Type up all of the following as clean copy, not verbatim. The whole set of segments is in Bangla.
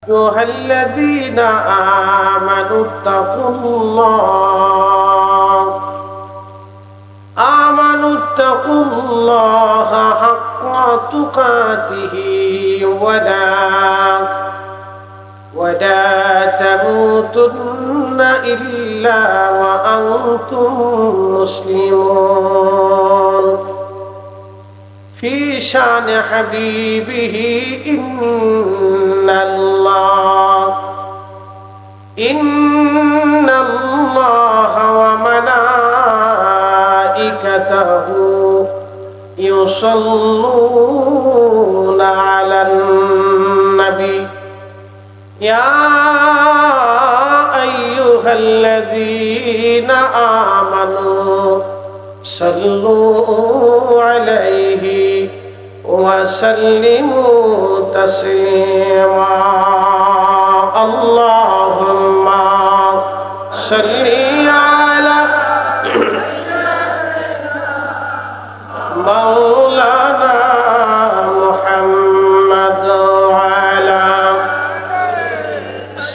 أيها الذين آمنوا اتقوا الله حق تقاته ولا تموتن إلا وأنتم مسلمون في شان حبيبه إن الله وملائكته يصلون على النبي يا أيها الذين آمنوا صلوا عليه وسلموا تسليما اللهم صل على مولانا محمد وعلى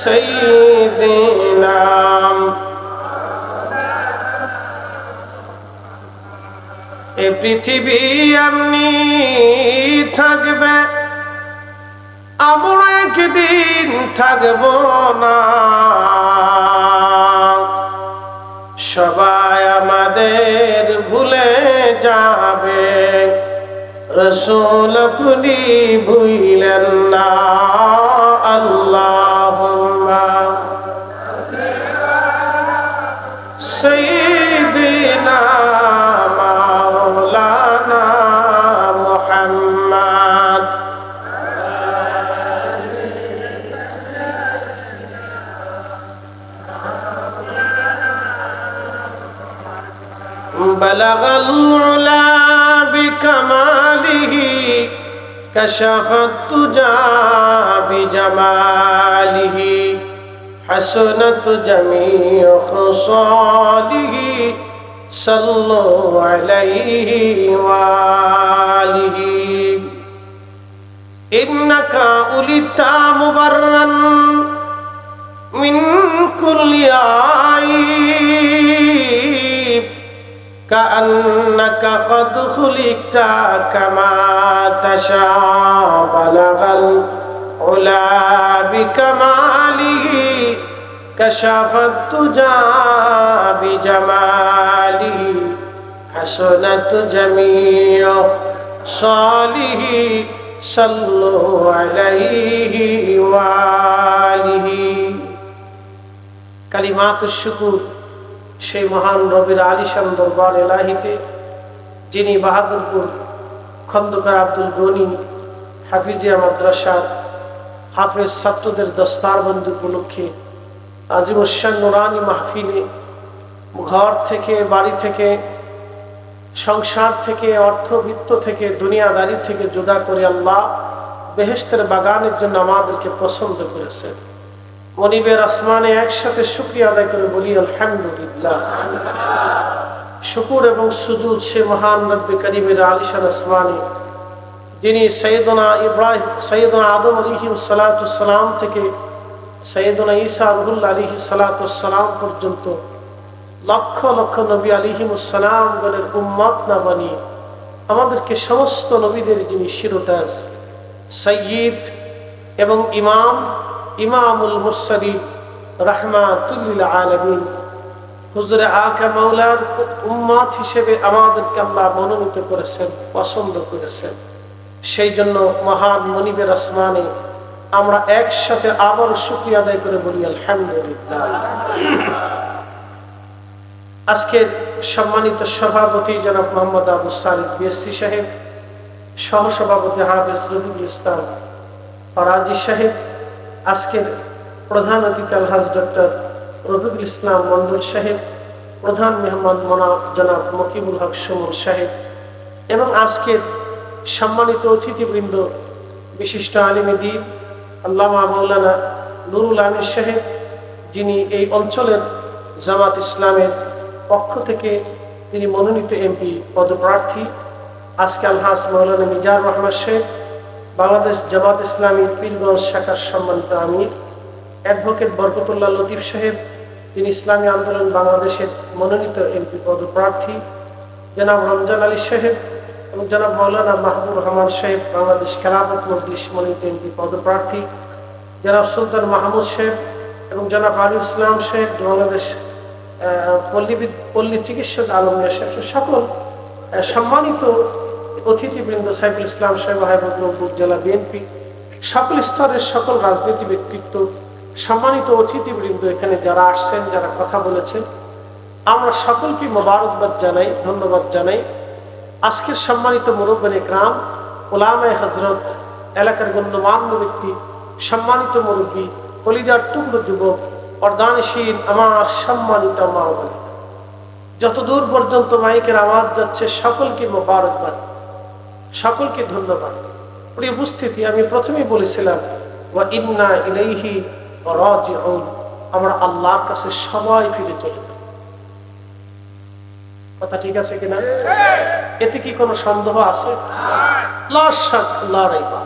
سيدنا এ পৃথিবী এমনি থাকবে, আমরা একদিন থাকব না। সবাই আমাদের ভুলে যাবে, রাসূল আপনি ভুলেন না। আল্লাহুম্মা সাইয়্যিদিনা মাওলানা মুহাম্মদ বালাগাল উলা বিকামালিহি কাশাফাত তুজা বিজামালিহি হাসনাত জামিউ খুসালিহি সাল্লু আলাইহি ওয়া আলিহি ইন্নাকা উলিতা মুবাররান মিন কুল্লি আইব কাআন্নাকা কদ খুলিকতা কামা তাশা বালাগাল উলা বিকামালিহি কাশাফাত তুজা বিজামালিহি হাসনাত জামিউ সালিহি সাল্লু আলাইহি ওয়া আলিহি। কালিমাতুশ শুকুর সেই মহান রবের আলিশান দরবার এলাহিতে, যিনি বাহাদুরপুর খন্দকার আব্দুল গনি হাফিজিয়া মাদ্রাসার হাফেজ ছাত্রদের দস্তারবন্দি উপলক্ষে আজিমুশান নুরানি মাহফিলে ঘর থেকে, বাড়ি থেকে, সংসার থেকে, অর্থবিত্ত থেকে, দুনিয়াদারি থেকে জুদা করে আল্লাহ বেহেশতের বাগানের জন্য আমাদেরকে পছন্দ করেছেন। মনিবের আসমানে একসাথে শুকরিয়া আদায় করে বলি আলহামদুলিল্লাহ। শুকুর এবং সুজুদ সে মহান রব্বে করিমের আলিশান আসমানে, যিনি সৈয়দনা আদম আলাইহিস সালাম থেকে সৈয়দনা ঈসা রুহুল্লাহ আলাইহিস সালাম পর্যন্ত লক্ষ লক্ষ নবী আলাইহিমুস সালামগণের উম্মত না বানিয়ে আমাদেরকে সমস্ত নবীদের যিনি শিরোতাজ, সৈয়দ এবং ইমামুল মুরসালিন রাহমাতুল লিল আলামিন হুজুরে আকা মাওলার উম্মত হিসেবে আমাদেরকে আল্লাহ মনোনীত করেছেন, পছন্দ করেছেন। সেই জন্য মহান মনিবের আসমানে আমরা একসাথে আবার শুকরিয়া আদায় করে বলি আলহামদুলিল্লাহ। আজকের সম্মানিত সভাপতি জনাব মোহাম্মদ আবু সালিক বিএসসি সাহেব, সহসভাপতি হাফেজ রফিকুল ইসলাম ফরাজি সাহেব, আজকের প্রধান অতিথি আলহাজ ডক্টর রফিকুল ইসলাম মন্ডল সাহেব, প্রধান মেহমান জনাব মকিবুল হক সুমন সাহেব, এবং আজকের সম্মানিত অতিথিবৃন্দ বিশিষ্ট আলিমে দ্বীন আল্লামা মাওলানা নুরুল আমির সাহেব, যিনি এই অঞ্চলের জামাত ইসলামের পক্ষ থেকে তিনি মনোনীত এমপি পদপ্রার্থী, আজকে আলহাজ মাওলানা মিজানুর রহমান সাহেব, বাংলাদেশ জামাত ইসলামী পীরগঞ্জ শাখার সম্মানিত আমির অ্যাডভোকেট বরকতুল্লাহ লতিফ সাহেব, তিনি ইসলামী আন্দোলন বাংলাদেশের মনোনীত এমপি পদপ্রার্থী, জনাব রমজান আলী সাহেব এবং জনাব মৌলানা মাহবুব রহমান সাহেব, বাংলাদেশ খেলাফত মজলিস মনোনীত এমপি পদপ্রার্থী, জনাব সুলতান মাহমুদ সাহেব এবং জনাব আলী ইসলাম সাহেব, বাংলাদেশ পল্লী চিকিৎসক আলমিয়া সাহেব, সকল সম্মানিত অতিথিবৃন্দ, সাইফুল ইসলাম সাহেব, হাইবুদ্দিন জেলা বিএনপি, সকল স্তরের সকল রাজনীতি ব্যক্তিত্ব, সম্মানিত অতিথিবৃন্দ, এখানে যারা আসছেন, যারা কথা বলেছেন, আমরা সকলকে মোবারকবাদ জানাই, ধন্যবাদ জানাই। আজকের সম্মানিত মুরব্বিয়ে ইকরাম, ওলামায়ে হযরত, এলাকার গণ্যমান্য ব্যক্তি, সম্মানিত মুরব্বী, কলিজার টুকরো যুবক, পর্দানশীল আমার সম্মানিত মা ও বোনেরা, যতদূর পর্যন্ত মাইকের আওয়াজ যাচ্ছে সকলকে মোবারকবাদ, সকলকে ধন্যবাদ। প্রিয় উপস্থিতি, আমি প্রথমেই বলেছিলাম ওয়া ইন্না ইলাইহি রাজিউন, আমরা আল্লাহর কাছে সবাই ফিরে চলে যাব। কথা ঠিক আছে কিনা? এতে কি কোনো সন্দেহ আছে? লা শাক লা রাইবা,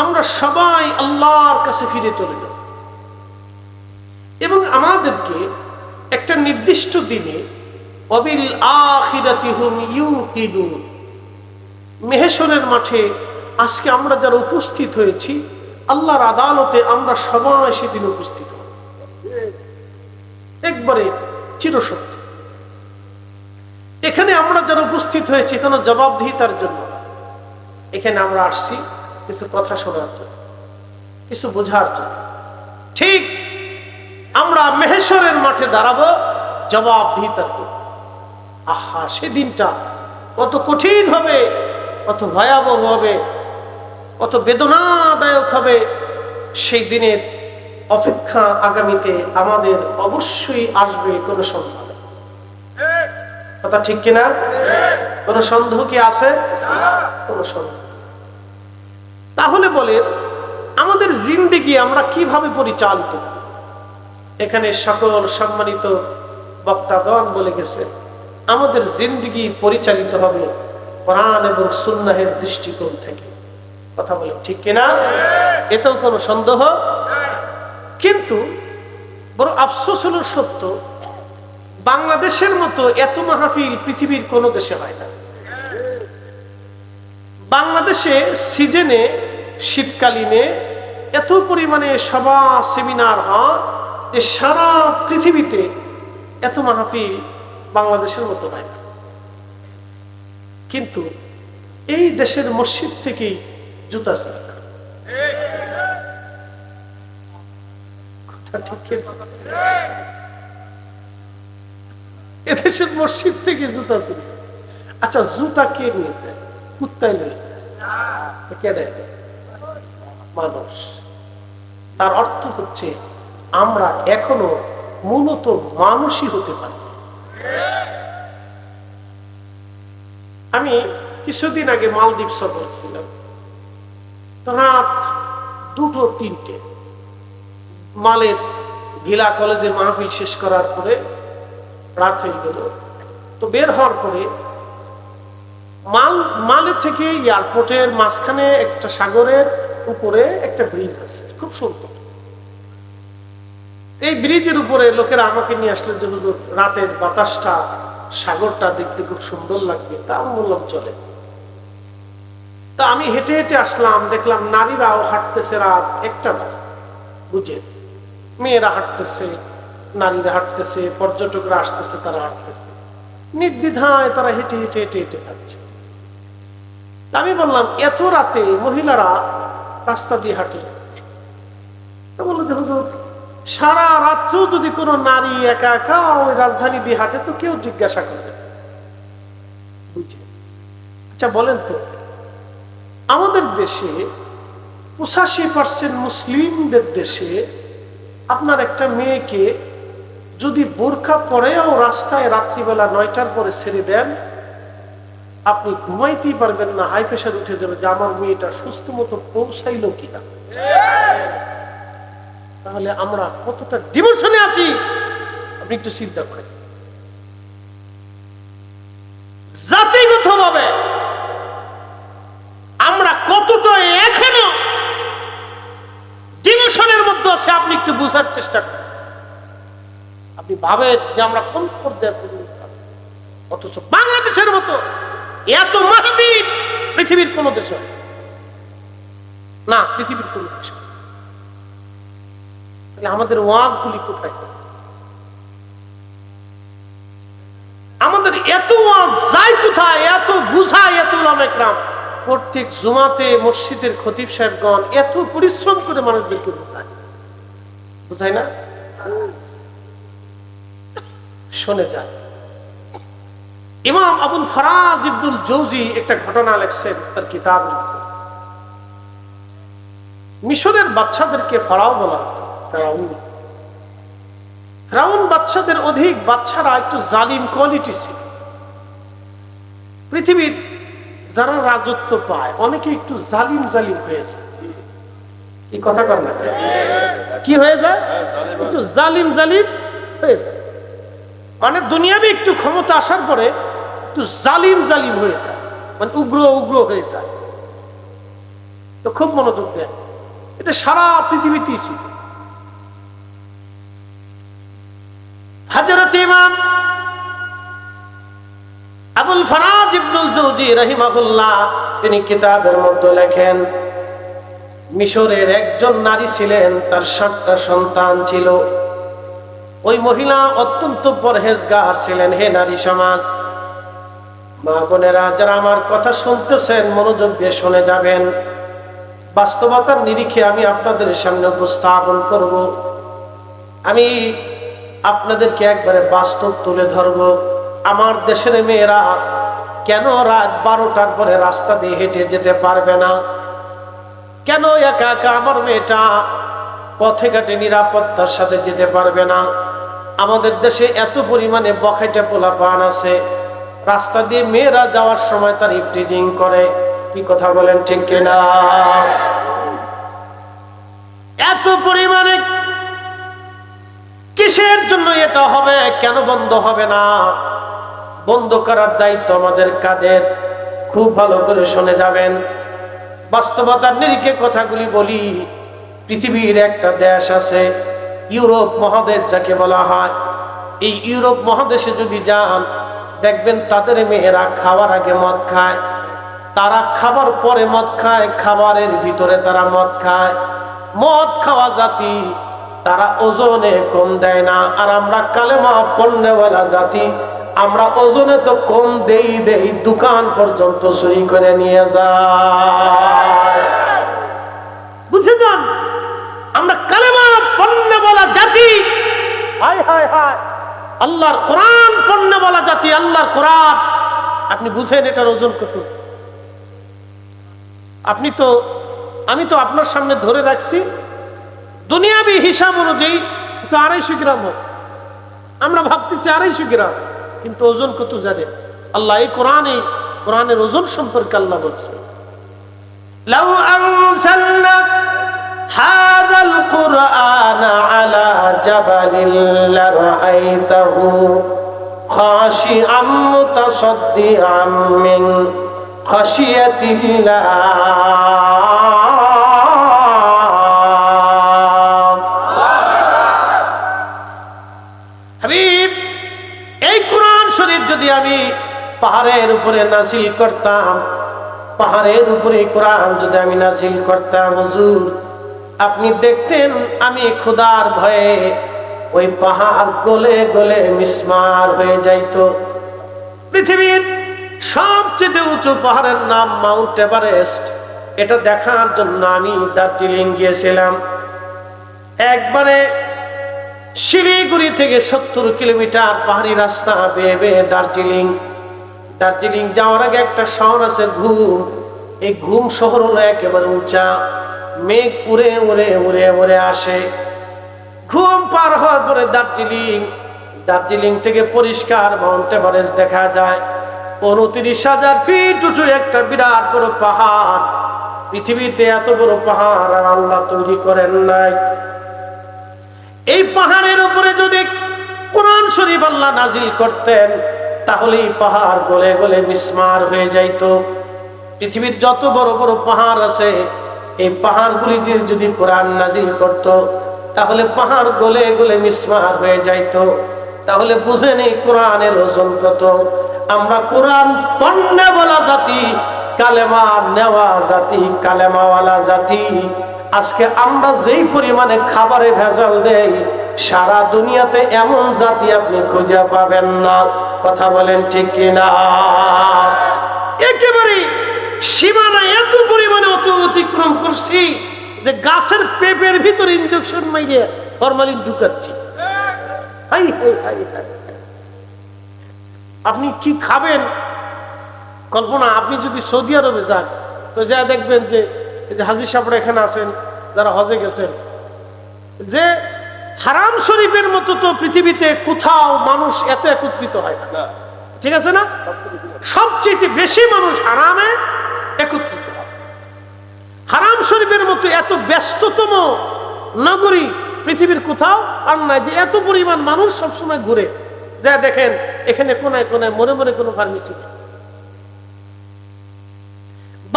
আমরা সবাই আল্লাহর কাছে ফিরে চলে যাব এবং আমাদেরকে একটা নির্দিষ্ট দিনে ওয়াবিল আখিরাতি হুম ইউকিনুন, মেহশরের মাঠে আজকে আমরা যারা উপস্থিত হয়েছি, আল্লাহর আদালতে আমরা সবাই সেদিন উপস্থিত হব, একবারে চিরসত্য। এখানে আমরা যারা উপস্থিত হয়েছি কোনো জবাবদিহিতার জন্য, এখানে আমরা আসছি কিছু কথা শোনার জন্য, কিছু বোঝার জন্য। ঠিক আমরা মেহশরের মাঠে দাঁড়াবো জবাবদিহিতার জন্য। আহা, সেদিনটা কত কঠিন হবে, কত ভয়াবহ হবে, কত বেদনাদায়ক হবে। সেই দিনের অপেক্ষা আগামীতে আমাদের অবশ্যই আসবে, কোনো সন্দেহ নেই। কথা ঠিক কিনা? কোনো সন্দেহ কি আছে? কোনো সন্দেহ। তাহলে বলেন, আমাদের জিন্দেগি আমরা কিভাবে পরিচালিত? এখানে সকল সম্মানিত বক্তাগণ বলে গেছে, আমাদের জিন্দেগি পরিচালিত হবে কোরআন এবং সুন্নাহের দৃষ্টিকোণ থেকে। কথা বলে ঠিক কিনা? এতেও কোনো সন্দেহ। কিন্তু বড় আফসোস হলো সত্য, বাংলাদেশের মতো এত মাহফিল পৃথিবীর কোনো দেশে হয় না। বাংলাদেশে সিজনে, শীতকালীনে এত পরিমাণে সভা সেমিনার হয় যে সারা পৃথিবীতে এত মাহফিল বাংলাদেশের মতো হয় না। কিন্তু এই দেশের মসজিদ থেকেই জুতা ছিল। এদেশের মসজিদ থেকে জুতা ছিল। আচ্ছা, জুতা কে নিয়েছে? কুত্তায় নিয়েছে। কে দেয়? মানুষ। তার অর্থ হচ্ছে আমরা এখনো মূলত মানুষই হতে পারি। আমি কিছুদিন আগে মালদ্বীপ সফর ছিলাম, রাত 2-3টে মালের গিলা কলেজে মাহফিল শেষ করার পরে রাত হয়ে গেল। তো বের হওয়ার পরে মালে থেকে এয়ারপোর্টের মাঝখানে একটা সাগরের উপরে একটা ব্রিজ আছে, খুব সুন্দর। এই ব্রিজের উপরে লোকেরা আমাকে নিয়ে আসলে যে হুজুর রাতের বাতাসটা, সাগরটা দেখতে খুব সুন্দর লাগবে, তা আমি বললাম চলে। তা আমি হেঁটে হেঁটে আসলাম, দেখলাম নারীরাও হাঁটতেছে রাত 1টা বাজে, বুঝে মেয়েরা হাঁটতেছে, নারীরা হাঁটতেছে, পর্যটকরা আসতেছে, তারা হাঁটতেছে নির্দ্বিধায়, তারা হেঁটে হেঁটে হেঁটে হেঁটে যাচ্ছে। আমি বললাম এত রাতে মহিলারা রাস্তা দিয়ে হাঁটে? তা বললো যে হুজুর সারা রাত্রেও যদি কোনো নারী একা একা ওই রাজধানী দিয়ে হাঁটে তো কেউ জিজ্ঞাসা করবে। বুঝে? আচ্ছা বলেন তো, আমাদের দেশে 85% মুসলিমদের দেশে আপনার একটা মেয়েকে যদি বোরকা পরেও রাস্তায় রাত্রিবেলা 9টার পরে ছেড়ে দেন, আপনি ঘুমাইতেই পারবেন না, হাই প্রেশার উঠে যাবে যে আমার মেয়েটা সুস্থ মতো পৌঁছাইলো কিনা। তাহলে আমরা কতটা ডিমোশনে আছি আপনি একটু চিন্তা করেন। জাতিগতভাবে আছে আপনি একটু বুঝার চেষ্টা করেন। আপনি ভাবেন যে আমরা কোন পর্যায়ে আছি, অথচ বাংলাদেশের মতো এত মাহফিল পৃথিবীর কোন দেশে না, পৃথিবীর কোন দেশে। তাহলে আমাদের ওয়াজগুলি কোথায়? আমাদের এত ওয়াজ যায় কোথায়? এত বুঝায় এত উলামা ইকরাম, প্রত্যেক জুমাতে মসজিদের খতিব সাহেবগণ এত পরিশ্রম করে মানুষদেরকে বুঝায় না? শুনে যায়। ইমাম আবুল ফারাজ ইবনুল জৌজি একটা ঘটনা লেখছেন তার কিতাব। মিশরের বাচ্চাদেরকে ফারাও বলা হতো, ফেরাউন বাচ্চাদের অধিক বাচ্চারা একটু জালিম কোয়ালিটি ছিল। পৃথিবীর যারা রাজত্ব পায় অনেকে একটু জালিম জালিম হয়ে যায়। এই কথা কর না, কি হয়ে যায়? একটু জালিম জালিম হয়ে যায়, মানে দুনিয়াবি একটু ক্ষমতা আসার পরে একটু জালিম জালিম হয়ে যায়, মানে উগ্র উগ্র হয়ে যায়। তো খুব মনোযোগ দেয়, এটা সারা পৃথিবীতেই ছিল। হযরত ইমাম আবুল ফারাজ ইবনুল জৌজি রাহিমাহুল্লাহ তিনি কিতাবের মধ্যে লেখেন, মিশরের একজন নারী ছিলেন, তার 7টা সন্তান ছিল। ওই মহিলা অত্যন্ত পরহেজগার ছিলেন। হে নারী সমাজ, মা বোনেরা যারা আমার কথা শুনতেছেন মনোযোগ দিয়ে শুনে যাবেন। বাস্তবতার নিরিখে আমি আপনাদের সামনে উপস্থাপন করব। আমি আপনাদেরকে একবারে বাস্তব তুলে ধরব। আমার দেশের মেয়েরা কেন রাত 12টার পরে রাস্তা দিয়ে হেঁটে যেতে পারবে না? কেন একা একা আমার মেয়েটা পথে ঘাটে নিরাপত্তার সাথে যেতে পারবে না? আমাদের দেশে এত পরিমাণে বখাটে পোলাপান আছে, রাস্তা দিয়ে মেয়েরা যাওয়ার সময় তার ইফটিজিং করে। কি কথা বলেন, ঠিক কিনা? এত পরিমাণে কিসের জন্য এটা হবে? কেন বন্ধ হবে না? বন্ধ করার দায়িত্ব আমাদের কাদের? খুব ভালো করে শুনে যাবেন। বাস্তবতার নিরিখে কথাগুলি বলি। পৃথিবীর একটা দেশ আছে ইউরোপ মহাদেশ যাকে বলা হয়। এই ইউরোপ মহাদেশে যদি যান দেখবেন তাদের মেয়েরা খাওয়ার আগে মদ খায়, তারা খাবার পরে মদ খায়, খাবারের ভিতরে তারা মদ খায়। মদ খাওয়া জাতি, তারা ওজনে কম দেয় না। আর আমরা কালেমা পণ্যওয়ালা জাতি, আমরা ওজনে তো কম দেই, দোকান পর্যন্ত চুরি করে নিয়ে যায়। বুঝে যান, আমরা কালেমা পণ্যওয়ালা জাতি। হায় হায় হায়, আল্লাহর কোরআন পণ্যওয়ালা জাতি। আল্লাহর কোরআন আপনি বুঝেন এটার ওজন কত? আমি তো আপনার সামনে ধরে রাখছি দুনিয়াবি হিসাব অনুযায়ী তো 250 গ্রাম হোক। আমরা ভাবতেছি 250 গ্রাম, কিন্তু ওজন কত জানে আল্লাহ? এই কোরআনের ওজন সম্পর্কে আল্লাহ বলছে, লাউ আনসালনা হাযাল কুরআনা আলা জাবালিন লারাআইতাহু খাশিআম মুতাসাদ্দিআম মিন খাশিয়াতিল্লাহ। হাবিব, এই কোরআন শরীফ যদি আমি পাহাড়ের উপরে নাযিল করতাম, পাহাড়ের উপরে কোরআন যদি আমি নাযিল করতাম, হুজুর আপনি দেখতেন আমি ক্ষুধার ভয়ে ওই পাহাড় গলে গলে মিসমার হয়ে যাইতো। পৃথিবীর সবচেয়ে উঁচু পাহাড়ের নাম মাউন্ট এভারেস্ট। এটা দেখার জন্য আমি দার্জিলিং গিয়েছিলাম। একবারে শিলিগুড়ি থেকে 70 কিলোমিটার পাহাড়ি রাস্তা বেয়ে বেয়ে দার্জিলিং যাওয়ার আগে একটা শহর আছে ঘুম। এই ঘুম শহর হলো একেবারে উঁচা, মেঘ উড়ে উড়ে উড়ে উড়ে আসে। ঘুম পার হওয়ার পরে দার্জিলিং থেকে পরিষ্কার মাউন্ট এভারেস্ট দেখা যায়। 29,000 ফিট উঁচু একটা বিরাট বড় পাহাড়। পৃথিবীতে এত বড় পাহাড় আর আল্লাহ তৈরি করেন নাই। এই পাহাড়ের উপরে যদি কোরআন শরীফ আল্লাহ নাজিল করতেন তাহলে এই পাহাড় গলে গলে মিসমার হয়ে যাইতো। পৃথিবীর যত বড় বড় পাহাড় আছে এই পাহাড়গুলিতে যদি কোরআন নাজিল করত তাহলে পাহাড় গলে গলে মিসমার হয়ে যাইতো। তাহলে বুঝেনি কোরআনের ওজন কত। আমরা কোরআন পণ্যে বলা জাতি, কালেমা নেওয়া জাতি, কালেমাওয়ালা জাতি। আজকে আমরা যেই পরিমাণে খাবারে ভেজাল দেই, সারা দুনিয়াতে এমন জাতি আপনি খুঁজে পাবেন না। কথা বলেন ঠিক কিনা? একেবারে সীমানা এত পরিমাণে অতিক্রম করছি যে গাছের পেঁপের ভিতরে ইনজেকশন মাইরে ফরমালিন ঢুকাচ্ছি। আপনি কি খাবেন কল্পনা। আপনি যদি সৌদি আরবে যান তো যা দেখবেন যে হাজী সাহেবরা এখানে আছেন, যারা হজে গেছেন, যে হারাম শরীফের মতো তো পৃথিবীতে কোথাও মানুষ এত একত্রিত হয় না, ঠিক আছে না? সবচেয়ে বেশি মানুষ হারামে একত্রিত হয়। হারাম শরীফের মতো এত ব্যস্ততম নগরী পৃথিবীর কোথাও আর নাই, যে এত পরিমাণ মানুষ সবসময় ঘুরে। যা দেখেন এখানে কোনায় কোনায় মনে মনে কোনো ফার্মেসি নেই।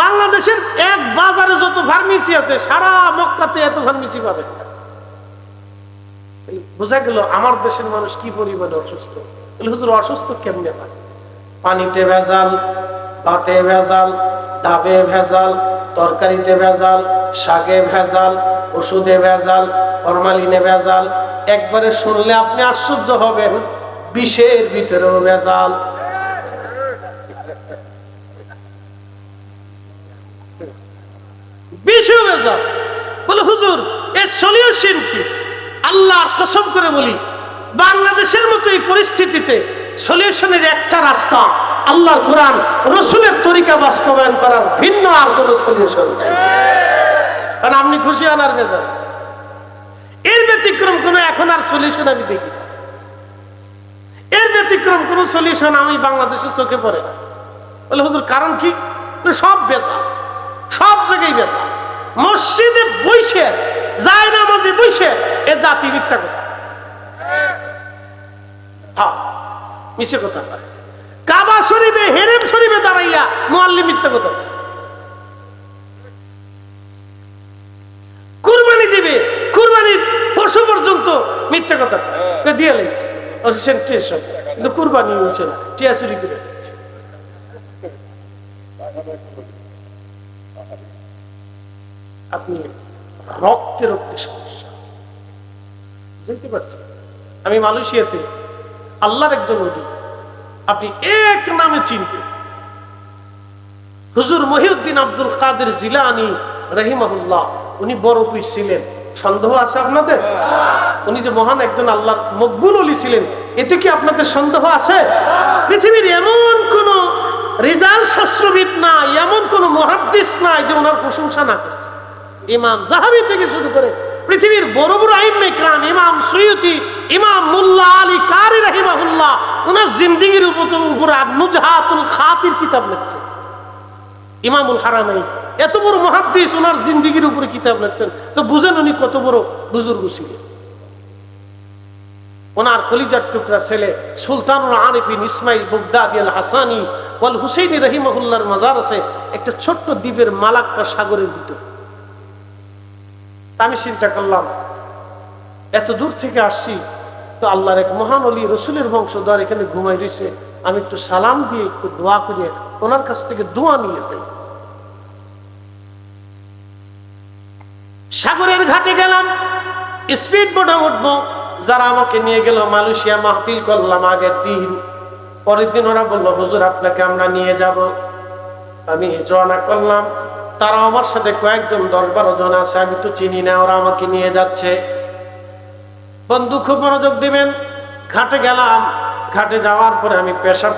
বাংলাদেশের এক বাজারে যত ফার্মেসি আছে, সারা মক্কাতে এত ফার্মেসি পাবে। বোঝা গেল আমার দেশের মানুষ কি পরিমাণে অসুস্থ। হুজুর অসুস্থ কেমনে হয়? পানিতে ভেজাল, ভাতে ভেজাল, ডাবে ভেজাল, তরকারিতে ভেজাল, শাকে ভেজাল, ওষুধে ভেজাল, ফরমালিনে ভেজাল। একবারে শুনলে আপনি আশ্চর্য হবেন, বিষের ভিতরেও ভেজাল। বিষেও ভেজাল। বলে হুজুর এর সলিউশন কি? আল্লাহর কসম করে বলি, বাংলাদেশের মতো এই পরিস্থিতিতে সলিউশনের একটা রাস্তা, আল্লাহর কোরআন রসুলের তরিকা বাস্তবায়ন করার ভিন্ন আর কোনো সলিউশন নেই। কারণ আপনি খুশি হন আর ভেজাল, এর ব্যতিক্রম কোনো এখন আর সলিউশন আমি দেখি না। এর ব্যতিক্রম কোনো সলিউশন আমি বাংলাদেশের চোখে পড়ে না। বলে হুজুর কারণ কি? সব ভেজাল, সব জায়গায় ভেজাল। মসজিদে বইসে, যায় নামাজে বইসে এ জাতি মিথ্যা কথা, হ্যাঁ মিছে কথা। কাবা শরীফে, হেরেম শরীফে দাঁড়াইয়া মুআল্লিম মিথ্যা কথা। কুরবানি দিবে, কুরবানির পশু পর্যন্ত মিথ্যা কথা দিয়ে লাগছে। কিন্তু কুরবানি হয়েছে না, টিয়া চুরি করে দিচ্ছে। আপনি রক্তে রক্তে সমস্যা বুঝতে পারছেন? আমি মালয়েশিয়াতে আল্লাহর একজন ওলি, আপনি এক নামে চিনবেন, হুজুর মহিউদ্দিন আব্দুল কাদের জিলানী রাহিমাহুল্লাহ। উনি বড় পীর ছিলেন। সন্দেহ আছে আপনাদের? উনি যে মহান একজন আল্লাহর মকবুল ওলি ছিলেন, এতে কি আপনাদের সন্দেহ আছে? পৃথিবীর এমন কোন রিজাল শাস্ত্রবিদ নাই, এমন কোন মুহাদ্দিস নাই যে ওনার প্রশংসা না করে। ইমাম যাহাবি থেকে শুরু করে পৃথিবীর বড় বড় আইম্মে ইকরাম, ইমাম সুয়ুতি, ইমাম মুল্লা আলী কারি রাহিমাহুল্লাহ, ওনার জিন্দেগির উপর নুজহাতুল খাতির কিতাব লিখছে। ইমামুল হারামাইন এত বড় মুহাদ্দিস, ওনার জিন্দেগির উপরে কিতাব লিখছেন, তো বুঝেন উনি কত বড় বুজুর্গ ছিলেন। ওনার কলিজার টুকরা ছেলে সুলতানুল আরিফিন ইসমাইল বাগদাদি আল হাসানি ওয়াল হুসাইনি রাহিমাহুল্লাহর মাজার আছে একটা ছোট্ট দ্বীপের মালাক্কা সাগরের ভিতর। আমি চিন্তা করলাম, এত দূর থেকে আসছি, তো আল্লাহর এক মহান ওলি রসুলের বংশধর এখানে ঘুমাই রয়েছে, আমি একটু সালাম দিয়ে একটু দোয়া করিয়ে ওনার কাছ থেকে দোয়া নিয়ে যাই। সাগরের ঘাটে গেলাম, স্পিড বোটে উঠবো। যারা আমাকে নিয়ে গেল মালয়েশিয়া মাহফিল করলাম আগের দিন, পরের দিন ওরা বললো হুজুর আপনাকে আমরা নিয়ে যাব। আমি রওনা করলাম, তারা আমার সাথে কয়েকজন 10-12 জন আছে, আমি তো চিনি না, ওরা আমাকে নিয়ে যাচ্ছে। বন্ধু খুব মনোযোগ দিবেন। ঘাটে গেলাম, ঘাটে যাওয়ার পরে আমি পেশাব